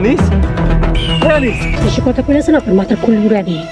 আনিস, আনিস বেশি কথা বলেছেন আপনার মাথার খুল উড়া দিয়ে।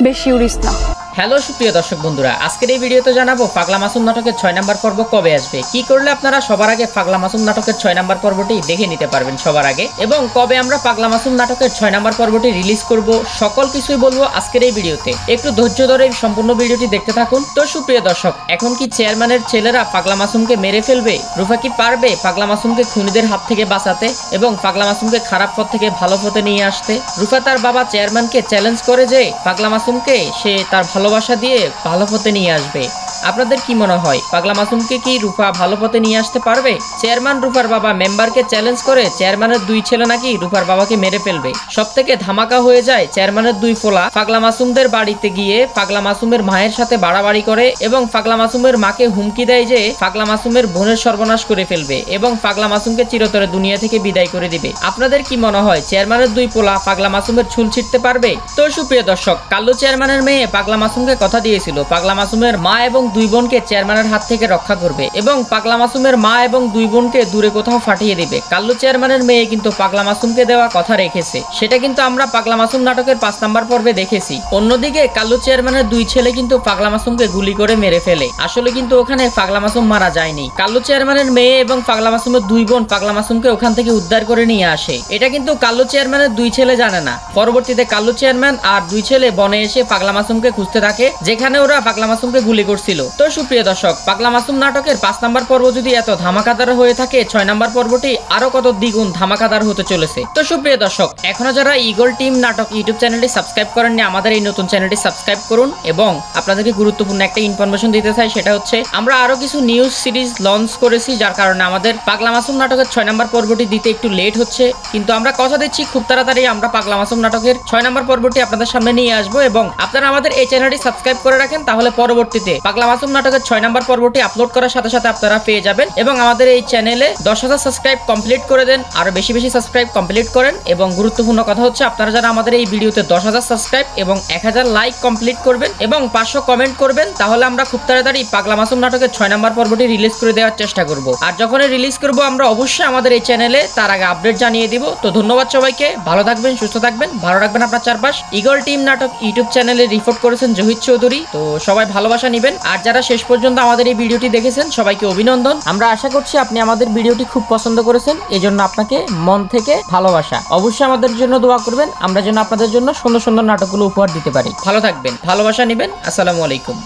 বেশি উড়িস না। হ্যালো সুপ্রিয় দর্শক বন্ধুরা, আজকের এই ভিডিওতে জানাবো পাগলা মাসুম নাটকের 6 নাম্বার পর্ব কবে আসবে, কি করলে আপনারা সবার আগে পাগলা মাসুম নাটকের 6 নাম্বার পর্বটি দেখে নিতে পারবেন সবার আগে, এবং কবে আমরা পাগলা মাসুম নাটকের 6 নাম্বার পর্বটি রিলিজ করব, সকল কিছুই বলবো আজকের এই ভিডিওতে। একটু ধৈর্য ধরে সম্পূর্ণ ভিডিওটি দেখতে থাকুন। তো সুপ্রিয় দর্শক, এখন কি চেয়ারম্যানের ছেলেরা পাগলা মাসুমকে মেরে ফেলবে? রুফা কি পারবে পাগলা মাসুমকে খুনিদের হাত থেকে বাঁচাতে এবং পাগলা মাসুমকে খারাপ পথ থেকে ভালো পথে নিয়ে আসতে? রুফা তার বাবা চেয়ারম্যানকে চ্যালেঞ্জ করে যে পাগলা মাসুমকে সে তার ভালোবাসা দিয়ে ভালো পথে নিয়ে আসবে। আপনাদের কি মনে হয়, পাগলা মাসুমকে কি রুফা ভালো পথে নিয়ে আসতে পারবে? চেয়ারম্যান রুফার বাবা মেম্বারকে চ্যালেঞ্জ করে চেয়ারম্যানের 2 ছেলে নাকি রুফার বাবাকে মেরে ফেলবে। সবথেকে ধামাকা হয়ে যায় চেয়ারম্যানের 2 ফোলা পাগলা মাসুমদের বাড়িতে গিয়ে পাগলা মাসুমের মায়ের সাথে বাড়াবাড়ি করে এবং পাগলা মাসুমের মাকে হুমকি দেয় যে পাগলা মাসুমের বোনের সর্বনাশ করে ফেলবে এবং পাগলা মাসুমকে চিরতরে দুনিয়া থেকে বিদায় করে দিবে। আপনাদের কি মনে হয় চেয়ারম্যানের 2 পোলা পাগলা মাসুমের চুল ছিঁড়তে পারবে? তো সুপ্রিয় দর্শক, কাল্লু চেয়ারম্যানের মেয়ে পাগলা মাসুমকে কথা দিয়েছিল পাগলা মাসুমের মা এবং 2 বোনকে চেয়ারম্যানের হাত থেকে রক্ষা করবে এবং পাগলা মাসুমের মা এবং 2 বোনকে দূরে কোথাও ফাটিয়ে দিবে। কাল্লু চেয়ারম্যানের মেয়ে কিন্তু পাগলা মাসুমকে দেওয়া কথা রেখেছে, সেটা কিন্তু আমরা পাগলা মাসুম নাটকের 5 নাম্বার পর্বে দেখেছি। অন্যদিকে কাল্লু চেয়ারম্যানের 2 ছেলে কিন্তু পাগলা মাসুমকে গুলি করে মেরে ফেলে। আসলে কিন্তু ওখানে পাগলা মাসুম মারা যায়নি, কাল্লু চেয়ারম্যানের মেয়ে এবং পাগলা মাসুমের 2 বোন পাগলা মাসুমকে ওখান থেকে উদ্ধার করে নিয়ে আসে। এটা কিন্তু কাল্লু চেয়ারম্যানের 2 ছেলে জানে না। পরবর্তীতে কাল্লু চেয়ারম্যান আর 2 ছেলে বনে এসে পাগলা মাসুমকে খুঁজতে থাকে, যেখানে ওরা পাগলা মাসুমকে গুলি করছিল। তো সুপ্রিয় দর্শক, পাগলা মাসুম নাটকের 5 নাম্বার পর্ব যদি এত ধামাকাদার হয়ে থাকে, 6 নাম্বার পর্বটি আরো কত দ্বিগুণ ধামাকাদার হতে চলেছে। তো সুপ্রিয় দর্শক, এখনো যারা ইগল টিম নাটক ইউটিউব চ্যানেলটি সাবস্ক্রাইব করেননি, আমাদের এই নতুন চ্যানেলটি সাবস্ক্রাইব করুন। এবং আপনাদেরকে গুরুত্বপূর্ণ একটা ইনফরমেশন দিতে চাই, সেটা হচ্ছে আমরা আরো কিছু নিউজ সিরিজ লঞ্চ করেছি, যার কারণে আমাদের পাগলা মাসুম নাটকের 6 নাম্বার পর্বটি দিতে একটু লেট হচ্ছে, কিন্তু আমরা কথা দিচ্ছি খুব তাড়াতাড়ি আমরা পাগলা মাসুম নাটকের 6 নাম্বার পর্বটি আপনাদের সামনে নিয়ে আসবো। এবং আপনারা আমাদের এই চ্যানেলটি সাবস্ক্রাইব করে রাখেন, তাহলে পরবর্তীতে পাগলা মাসুম নাটকের 6 নাম্বার পর্বটি আপলোড করার সাথে সাথে আপনারা পেয়ে যাবেন। এবং আমাদের এই চ্যানেলে 10,000 সাবস্ক্রাইব কমপ্লিট করে দেন, আরো বেশি বেশি সাবস্ক্রাইব কমপ্লিট করেন। এবং গুরুত্বপূর্ণ কথা হচ্ছে, আপনারা যারা আমাদের এই ভিডিওতে 10,000 সাবস্ক্রাইব এবং 1000 লাইক কমপ্লিট করবেন এবং 500 কমেন্ট করবেন, তাহলে আমরা খুব তাড়াতাড়ি পাগলা মাসুম নাটকের 6 নাম্বার পর্বটি রিলিজ করে দেওয়ার চেষ্টা করব। আর যখনই রিলিজ করব আমরা অবশ্যই আমাদের এই চ্যানেলে তার আগে আপডেট জানিয়ে দিব। তো ধন্যবাদ সবাইকে, ভালো থাকবেন, সুস্থ থাকবেন, ভালো রাখবেন আপনার চারপাশ। ইগল টিম নাটক ইউটিউব চ্যানেলে রিপোর্ট করেছেন জহিদ চৌধুরী। তো সবাই ভালোবাসা নেবেন, আর যারা শেষ পর্যন্ত আমাদের এই ভিডিওটি দেখেছেন সবাইকে অভিনন্দন। আমরা আশা করছি আপনি আমাদের ভিডিওটি খুব পছন্দ করেছেন, এজন্য আপনাকে মন থেকে ভালোবাসা। অবশ্যই আমাদের জন্য দোয়া করবেন, আমরা যেন আপনাদের জন্য সুন্দর সুন্দর নাটকগুলো উপহার দিতে পারি। ভালো থাকবেন, ভালোবাসা নেবেন। আসসালামু আলাইকুম।